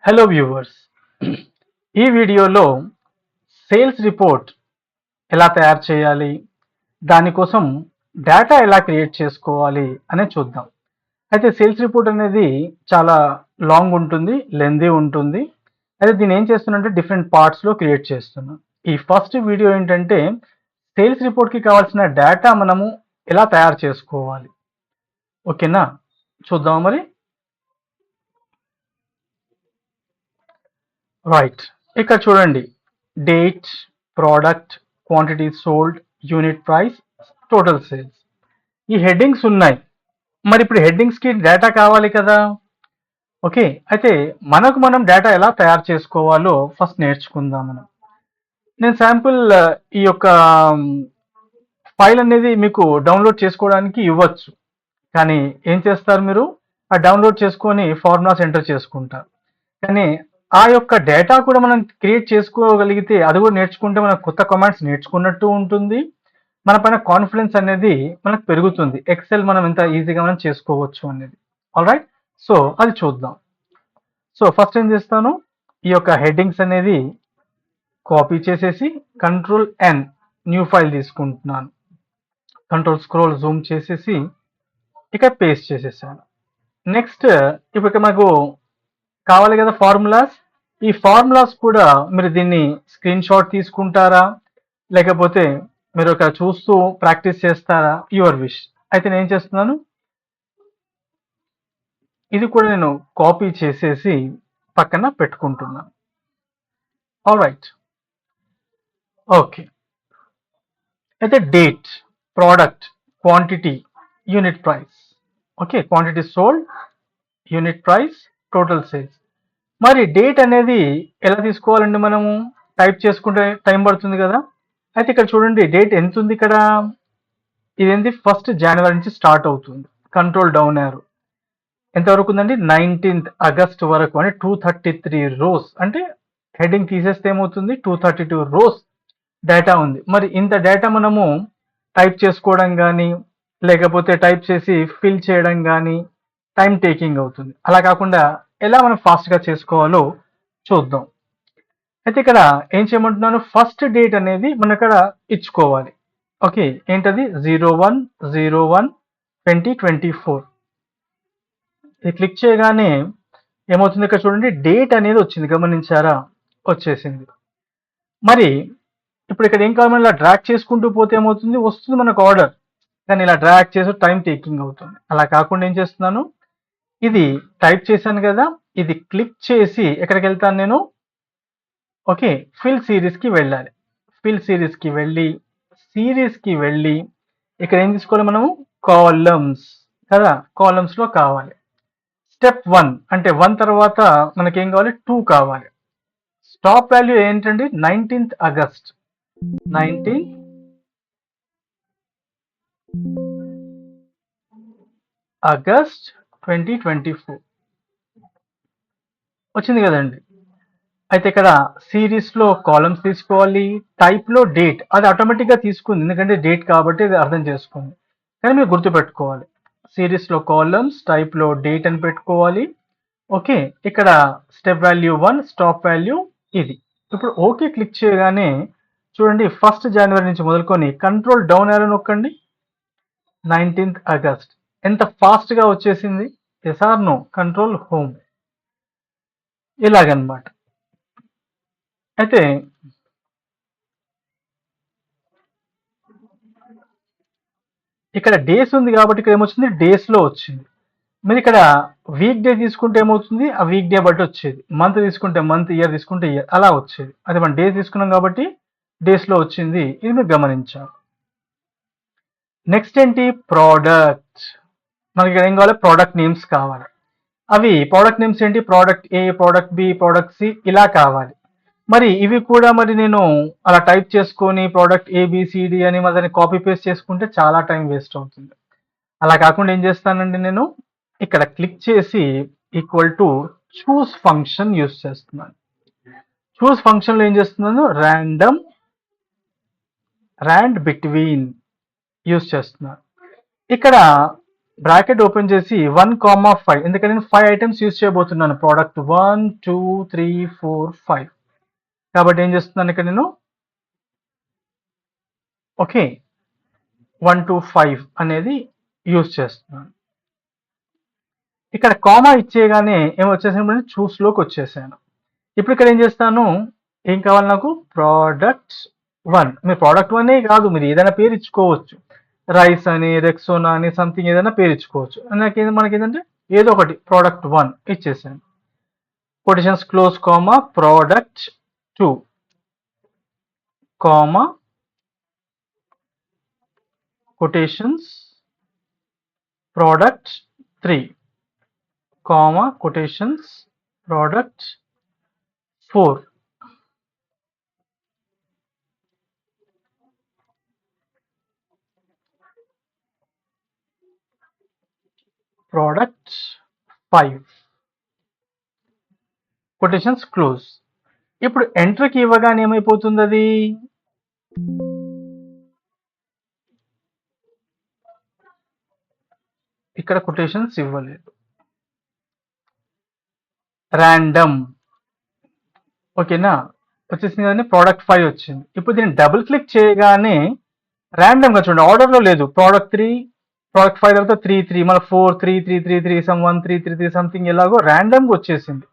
Hello viewers, ఈ వీడియోలో sales report ఎలా తయారు చేయాలి, దానికోసం డేటా ఎలా క్రియేట్ చేసుకోవాలి అనేది చూద్దాం. అయితే సేల్స్ రిపోర్ట్ అనేది చాలా లాంగ్ ఉంటుంది, లెందీ ఉంటుంది. అయితే దీన్ని ఏం చేస్తున్నంటే డిఫరెంట్ పార్ట్స్లో క్రియేట్ చేస్తున్నాం. ఈ ఫస్ట్ వీడియో ఏంటంటే సేల్స్ రిపోర్ట్కి కావాల్సిన డేటా మనము ఎలా తయారు చేసుకోవాలి. ఓకేనా, చూద్దాం మరి. రైట్, ఇక్కడ చూడండి, date, product, quantity sold, unit price, total sales, ఈ హెడ్డింగ్స్ ఉన్నాయి. మరి ఇప్పుడు హెడ్డింగ్స్కి డేటా కావాలి కదా. ఓకే, అయితే మనం డేటా ఎలా తయారు చేసుకోవాలో ఫస్ట్ నేర్చుకుందాం మనం. నేను శాంపుల్ ఈ యొక్క ఫైల్ అనేది మీకు డౌన్లోడ్ చేసుకోవడానికి ఇవ్వచ్చు, కానీ ఏం చేస్తారు మీరు, ఆ డౌన్లోడ్ చేసుకొని ఫార్ములాస్ ఎంటర్ చేసుకుంటారు. కానీ ఆ యొక్క డేటా కూడా మనం క్రియేట్ చేసుకోగలిగితే, అది కూడా నేర్చుకుంటే మనకు కొత్త కమాండ్స్ నేర్చుకున్నట్టు ఉంటుంది, మన పైన కాన్ఫిడెన్స్ అనేది మనకు పెరుగుతుంది. ఎక్సెల్ మనం ఎంత ఈజీగా మనం చేసుకోవచ్చు అనేది. ఆల్ రైట్, సో అది చూద్దాం. సో ఫస్ట్ ఏం చేస్తాను, ఈ యొక్క హెడ్డింగ్స్ అనేది కాపీ చేసేసి కంట్రోల్ ఎన్ న్యూ ఫైల్ తీసుకుంటున్నాను. కంట్రోల్ స్క్రోల్ జూమ్ చేసేసి ఇక పేస్ట్ చేసేసాను. నెక్స్ట్ ఇప్పుడు మనకు కావాలి కదా ఫార్ములాస్. ఈ ఫార్ములాస్ కూడా మీరు దీన్ని స్క్రీన్ షాట్ తీసుకుంటారా, లేకపోతే మీరు ఒక చూస్తూ ప్రాక్టీస్ చేస్తారా, యువర్ విష్. అయితే నేను ఏం చేస్తున్నాను, ఇది కూడా నేను కాపీ చేసేసి పక్కన పెట్టుకుంటున్నాను. All right, okay. అయితే date, product, quantity, unit price. Okay, quantity sold, unit price, total sales. మరి డేట్ అనేది ఎలా తీసుకోవాలండి, మనము టైప్ చేసుకుంటే టైం పడుతుంది కదా. అయితే ఇక్కడ చూడండి, డేట్ ఎంత ఉంది ఇక్కడ, ఇదేంటి 1st జనవరి నుంచి స్టార్ట్ అవుతుంది. కంట్రోల్ డౌన్ యారో ఎంతవరకు ఉందండి, 19th ఆగస్ట్ వరకు, అంటే 233 రోస్. అంటే హెడ్డింగ్ తీసేస్తే ఏమవుతుంది, 232 రోస్ డేటా ఉంది. మరి ఇంత డేటా మనము టైప్ చేసుకోవడం కానీ, లేకపోతే టైప్ చేసి ఫిల్ చేయడం కానీ టైం టేకింగ్ అవుతుంది. అలా కాకుండా ఎలా మనం ఫాస్ట్గా చేసుకోవాలో చూద్దాం. అయితే ఇక్కడ ఏం చేయమంటున్నాను, ఫస్ట్ డేట్ అనేది మనం ఇక్కడ ఇచ్చుకోవాలి. ఓకే, ఏంటది, 01/01/2024. ఇది క్లిక్ చేయగానే ఏమవుతుంది, ఇక్కడ చూడండి డేట్ అనేది వచ్చింది, గమనించారా, వచ్చేసింది. మరి ఇప్పుడు ఇక్కడ ఏం కావాలి, ఇలా డ్రాగ్ చేసుకుంటూ పోతే ఏమవుతుంది, వస్తుంది మనకు ఆర్డర్, కానీ ఇలా డ్రాగ్ చేసి టైం టేకింగ్ అవుతుంది. అలా కాకుండా ఏం చేస్తున్నాను, ఇది టైప్ చేశాను కదా, ఇది క్లిక్ చేసి ఎక్కడికి వెళ్తాను నేను, ఓకే, ఫిల్ సిరీస్కి వెళ్ళాలి. ఫిల్ సిరీస్కి వెళ్ళి ఇక్కడ ఏం తీసుకోవాలి మనము, కాలమ్స్ కదా, కాలమ్స్లో కావాలి. స్టెప్ 1 అంటే 1 తర్వాత మనకేం కావాలి, 2 కావాలి. స్టాప్ వాల్యూ ఏంటండి, 19th ఆగస్ట్, 19 ఆగస్ట్ 2024 వచ్చింది కదండి. అయితే ఇక్కడ సిరీస్లో కాలమ్స్ తీసుకోవాలి, టైప్లో డేట్, అది ఆటోమేటిక్గా తీసుకుంది ఎందుకంటే డేట్ కాబట్టి అది అర్థం చేసుకుంది, కానీ మీరు గుర్తుపెట్టుకోవాలి, సిరీస్లో కాలమ్స్, టైప్లో డేట్ అని పెట్టుకోవాలి. ఓకే, ఇక్కడ స్టెప్ వాల్యూ 1, స్టాప్ వాల్యూ ఇది. ఇప్పుడు ఓకే క్లిక్ చేయగానే చూడండి, 1st జనవరి నుంచి మొదలుకొని కంట్రోల్ డౌన్ యారో నొక్కండి, 19th ఆగస్ట్. ఎంత ఫాస్ట్గా వచ్చేసింది. Yes or no, control home, ఇలాగనమాట. అయితే ఇక్కడ డేస్ ఉంది కాబట్టి ఇక్కడ ఏమొచ్చింది, డేస్లో వచ్చింది. మీరు ఇక్కడ వీక్ డే తీసుకుంటే ఏమవుతుంది, ఆ వీక్ డే బట్టి వచ్చేది. మంత్ తీసుకుంటే మంత్, ఇయర్ తీసుకుంటే ఇయర్, అలా వచ్చేది. అదే మనం డేస్ తీసుకున్నాం కాబట్టి డేస్లో వచ్చింది, ఇది మీరు గమనించాలి. నెక్స్ట్ ఏంటి, ప్రోడక్ట్. మనకి ఇక్కడ ఏం కావాలి, ప్రోడక్ట్ నేమ్స్ కావాలి. అవి ప్రోడక్ట్ నేమ్స్ ఏంటి, ప్రోడక్ట్ ఏ, ప్రోడక్ట్ బి, ప్రోడక్ట్ సి, ఇలా కావాలి. మరి ఇవి కూడా మరి నేను అలా టైప్ చేసుకొని ప్రోడక్ట్ ఏబిసిడి అని దాన్ని కాపీ పేస్ట్ చేసుకుంటే చాలా టైం వేస్ట్ అవుతుంది. అలా కాకుండా ఏం చేస్తానండి, నేను ఇక్కడ క్లిక్ చేసి equal to choose function use చేస్తున్నాను. చూస్ ఫంక్షన్లో ఏం చేస్తున్నాను, ర్యాండ్ బిట్వీన్ యూస్ చేస్తున్నాను. ఇక్కడ బ్రాకెట్ ఓపెన్ చేసి 1,5, ఎందుకంటే నేను 5 ఐటమ్స్ యూజ్ చేయబోతున్నాను. ప్రోడక్ట్ 1 2 3 4 5. కాబట్టి ఏం చేస్తున్నాను ఇక్కడ నేను ఓకే 1 to 5 అనేది యూజ్ చేస్తున్నాను. ఇక్కడ కామా ఇచ్చేయగానే ఏమొచ్చేసాను, చూస్లోకి వచ్చేసాను. ఇప్పుడు ఇక్కడ ఏం చేస్తాను, ఏం కావాలి నాకు, ప్రోడక్ట్ 1. మీరు ప్రోడక్ట్ 1 కాదు, మీరు ఏదైనా పేరు ఇచ్చుకోవచ్చు. రైస్ అని, రెక్సోనా అని, సంథింగ్ ఏదైనా పేరు ఇచ్చుకోవచ్చు. మనకి ఏంటంటే ఏదో ఒకటి ప్రోడక్ట్ 1 ఇచ్చేసాను. Quotations close comma product 2 comma quotations product 3 comma quotations product 4. Product 5 quotations close. ఇప్పుడు ఎంట్రీకి ఇవ్వగానే ఏమైపోతుంది, అది ఇక్కడ కొటేషన్స్ ఇవ్వలేదు, ర్యాండమ్. ఓకేనా, వచ్చేసింది కదండి, ప్రోడక్ట్ 5 వచ్చింది. ఇప్పుడు దీన్ని డబుల్ క్లిక్ చేయగానే ర్యాండమ్గా చూడండి, ఆర్డర్లో లేదు. ప్రోడక్ట్ 3 ప్రోడక్ట్ 5 తర్వాత 3 3 మళ్ళీ 4 3 3 3 3 సమ్ 1 3 3 3 సంథింగ్ ఎలాగో ర్యాండమ్గా వచ్చేసింది.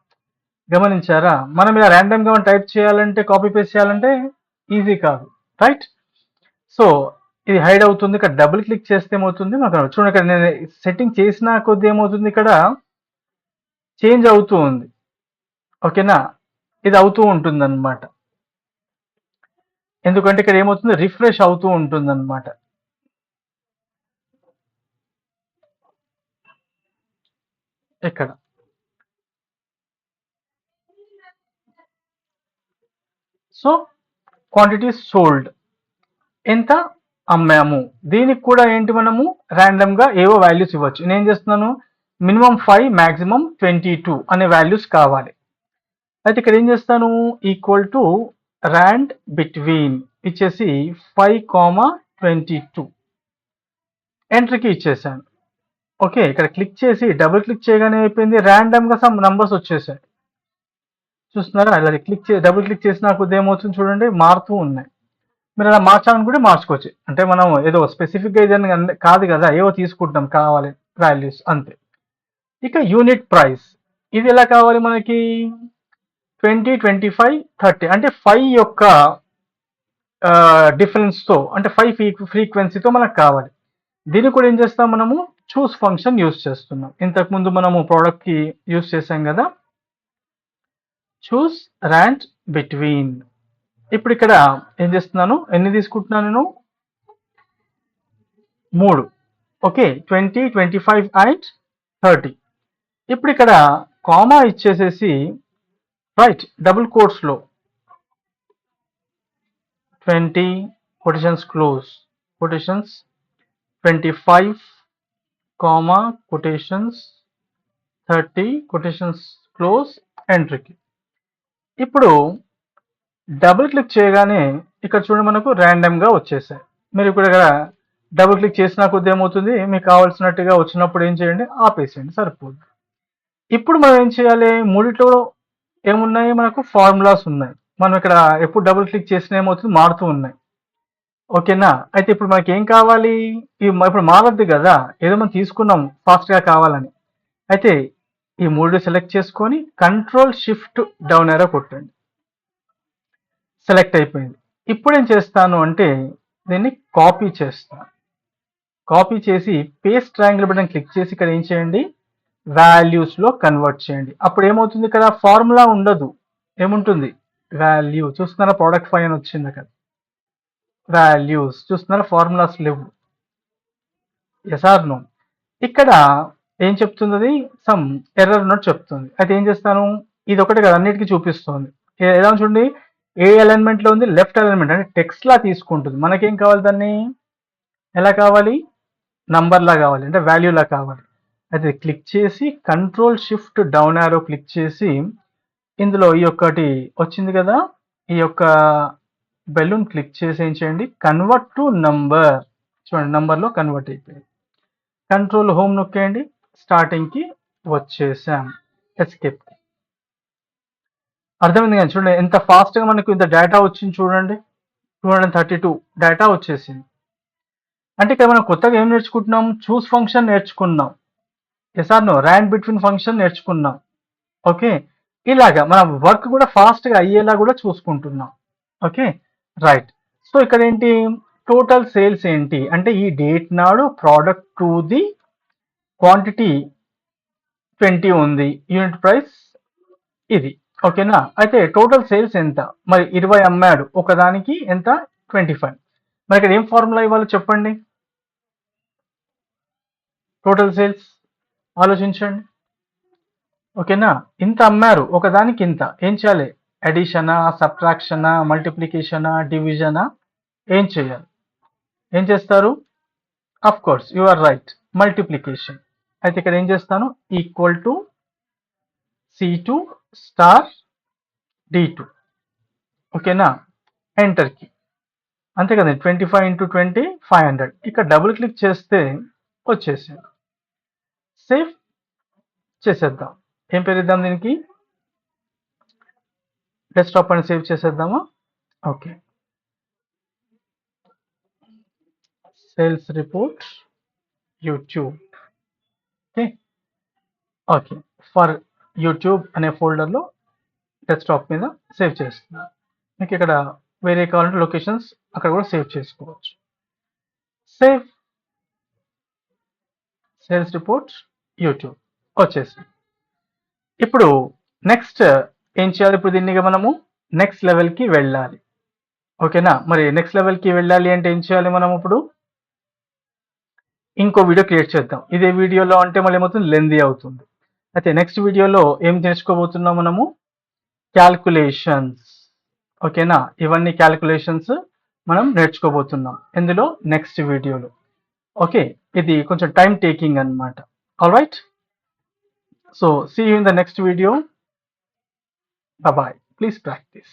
గమనించారా? మనం ఇలా ర్యాండమ్గా టైప్ చేయాలంటే, కాపీ పేస్ట్ చేయాలంటే ఈజీ కాదు, రైట్? సో ఇది హైడ్ అవుతుంది. ఇక్కడ డబుల్ క్లిక్ చేస్తే ఏమవుతుంది, మనకు చూడండి, ఇక్కడ నేను సెట్టింగ్ చేసిన కొద్ది ఏమవుతుంది, ఇక్కడ చేంజ్ అవుతూ ఉంది. ఓకేనా, ఇది అవుతూ ఉంటుంది అనమాట. ఎందుకంటే ఇక్కడ ఏమవుతుంది, రిఫ్రెష్ అవుతూ ఉంటుంది అనమాట. ఇక్కడ సో క్వాంటిటీ సోల్డ్, ఎంత అమ్మాము. దీనికి కూడా ఏంటి, మనము ర్యాండమ్ గా ఏవో వాల్యూస్ ఇవ్వచ్చు. నేను ఏం చేస్తున్నాను, మినిమం 5 మాక్సిమం 22 అనే వాల్యూస్ కావాలి. అయితే ఇక్కడ ఏం చేస్తాను, ఈక్వల్ టు ర్యాండ్ బిట్వీన్ ఇచ్చేసి 5,22 ఎంట్రీకి ఇచ్చేసాను. ఓకే, ఇక్కడ క్లిక్ చేసి డబుల్ క్లిక్ చేయగానే అయిపోయింది, ర్యాండమ్ గా సమ్ నంబర్స్ వచ్చేసాయి. చూస్తున్నారా, ఇలా డబుల్ క్లిక్ చేసి నాకు ఏమవుతుంది చూడండి, మారుతూ ఉన్నాయి. మీరు అలా మార్చాలనుకుంటే మార్చుకోవచ్చు. అంటే మనం ఏదో స్పెసిఫిక్ గా ఏదైనా కాదు కదా, ఏవో తీసుకుంటాం కావాలి వాల్యూస్ అంతే. ఇక యూనిట్ ప్రైస్, ఇది ఎలా కావాలి మనకి, 20 25 30, అంటే 5 యొక్క డిఫరెన్స్ తో, అంటే 5 ఫ్రీక్వెన్సీతో మనకు కావాలి. దీన్ని కూడా ఏం చేస్తాం, మనము చూస్ ఫంక్షన్ యూస్ చేస్తున్నాం. ఇంతకుముందు మనము ప్రోడక్ట్ కి యూస్ చేసాం కదా, చూస్ ర్యాండ్ బిట్వీన్. ఇప్పుడు ఇక్కడ ఏం చేస్తున్నాను, ఎన్ని తీసుకుంటున్నాను నేను, 3. Okay, 20 25 and 30. ఇప్పుడు ఇక్కడ కామా ఇచ్చేసేసి రైట్ డబుల్ కోట్స్ లో 20 quotations close quotations 25 comma quotations 30 quotations close ఎంట్రీకి. ఇప్పుడు డబుల్ క్లిక్ చేయగానే ఇక్కడ చూడండి, మనకు ర్యాండమ్ గా వచ్చేసాయి. మీరు ఇప్పుడు ఇక్కడ డబుల్ క్లిక్ చేసిన కొద్ది ఏమవుతుంది, మీకు కావాల్సినట్టుగా వచ్చినప్పుడు ఏం చేయండి, ఆపేసేయండి, సరిపోద్ది. ఇప్పుడు మనం ఏం చేయాలి, మూడిట్లో ఏమున్నాయి, మనకు ఫార్ములాస్ ఉన్నాయి. మనం ఇక్కడ ఎప్పుడు డబుల్ క్లిక్ చేసిన ఏమవుతుంది, మారుతూ ఉన్నాయి. ఓకేనా, అయితే ఇప్పుడు మనకి ఏం కావాలి, ఇప్పుడు మారద్దు కదా, ఏదో మనం తీసుకున్నాం ఫాస్ట్ గా కావాలని. అయితే ఈ 3 సెలెక్ట్ చేసుకొని కంట్రోల్ షిఫ్ట్ డౌన్ ఏరో కొట్టండి, సెలెక్ట్ అయిపోయింది. ఇప్పుడు ఏం చేస్తాను అంటే దీన్ని కాపీ చేస్తాను. కాపీ చేసి పేస్ట్ ట్రయాంగిల్ బటన్ క్లిక్ చేసి ఇక్కడ ఏం చేయండి, వాల్యూస్ లో కన్వర్ట్ చేయండి. అప్పుడు ఏమవుతుంది, ఇక్కడ ఫార్ములా ఉండదు, ఏముంటుంది, వాల్యూ. చూస్తున్నారా, ప్రోడక్ట్ 5 అని వచ్చింది అక్కడ, వాల్యూస్. చూస్తున్నారా, ఫార్ములాస్ లేవు. Yes or no. ఇక్కడ ఏం చెప్తుంది, అది సమ్ ఎర్రర్ ఉన్నట్టు చెప్తుంది. అయితే ఏం చేస్తాను, ఇది ఒకటి కదా అన్నిటికీ చూపిస్తుంది. ఎలా చూడండి, ఏ అలైన్మెంట్ లో ఉంది, లెఫ్ట్ అలైన్మెంట్, అంటే టెక్స్ట్ లా తీసుకుంటుంది. మనకేం కావాలి, దాన్ని ఎలా కావాలి, నంబర్ లా కావాలి, అంటే వాల్యూ లా కావాలి. అయితే క్లిక్ చేసి control shift down arrow click చేసి ఇందులో ఈ ఒక్కటి వచ్చింది కదా, ఈ యొక్క బెలూన్ క్లిక్ చేసి ఏం చేయండి, కన్వర్ట్ టు నంబర్. చూడండి, నంబర్ లో కన్వర్ట్ అయిపోయింది. కంట్రోల్ హోమ్ నొక్కేయండి, స్టార్టింగ్కి వచ్చేసాం, ఎస్కేప్. అర్థమైంది కానీ చూడండి ఎంత ఫాస్ట్గా మనకు ఇంత డేటా వచ్చింది చూడండి. 232 డేటా వచ్చేసింది. అంటే ఇక్కడ మనం కొత్తగా ఏం నేర్చుకుంటున్నాం, చూస్ ఫంక్షన్ నేర్చుకున్నాం, ఎస్ఆర్ నో ర్యాన్ బిట్వీన్ ఫంక్షన్ నేర్చుకున్నాం. ఓకే, ఇలాగా మనం వర్క్ కూడా ఫాస్ట్గా అయ్యేలా కూడా చూసుకుంటున్నాం. Okay right. సో ఇక్కడ ఏంటి, టోటల్ సేల్స్ ఏంటి అంటే ఈ డేట్ నాడు ప్రోడక్ట్ టు ది క్వాంటిటీ 20 ఉంది, యూనిట్ ప్రైస్ ఇది. ఓకేనా, అయితే టోటల్ సేల్స్ ఎంత, మరి 20 అమ్మాడు, ఒకదానికి ఎంత 25. మరి ఇక్కడ ఏం ఫార్ములా ఇవ్వాలో చెప్పండి, టోటల్ సేల్స్ ఆలోచించండి. ఓకేనా, ఇంత అమ్మారు, ఒకదానికి ఇంత, ఏం చేయాలి, అడిషనా, సబ్ట్రాక్షనా, మల్టిప్లికేషనా, డివిజనా, ఏం చేయాలి, ఏం చేస్తారు, of course you are right, multiplication. అయితే ఇక్కడ ఏం చేస్తాను, equal to C2 star D2. ఓకేనా, ఎంటర్కి, అంతే కదండి, 25 ఇంటూ 20 500. ఇక్కడ డబుల్ క్లిక్ చేస్తే వచ్చేసింది. సేవ్ చేసేద్దాం, ఏం పేరు ఇద్దాం దీనికి, డెస్క్టాప్ అని సేవ్ చేసేద్దామా. Okay, sales report YouTube. Okay okay, for YouTube అనే ఫోల్డర్లో డెస్క్టాప్ మీద సేవ్ చేస్తున్నాను. మీకు ఇక్కడ వేరే కావాలంటే లొకేషన్స్ అక్కడ కూడా సేవ్ చేసుకోవచ్చు. సేవ్, సేల్స్ రిపోర్ట్ యూట్యూబ్ వచ్చేసి. ఇప్పుడు నెక్స్ట్ ఏం చేయాలి, ఇప్పుడు దీన్ని మనము నెక్స్ట్ లెవెల్కి వెళ్ళాలి. ఓకేనా, మరి నెక్స్ట్ లెవెల్కి వెళ్ళాలి అంటే ఏం చేయాలి, మనం ఇప్పుడు ఇంకో వీడియో క్రియేట్ చేద్దాం. ఇదే వీడియోలో అంటే మళ్ళీ ఏమవుతుంది, లెందీ అవుతుంది. అయితే నెక్స్ట్ వీడియోలో ఏం నేర్చుకోబోతున్నాం మనము, క్యాల్కులేషన్స్. ఓకేనా, ఇవన్నీ క్యాల్కులేషన్స్ మనం నేర్చుకోబోతున్నాం ఇందులో నెక్స్ట్ వీడియోలో. ఓకే, ఇది కొంచెం టైం టేకింగ్ అనమాట. All right, so see you in the next video. Bye bye. Please practice.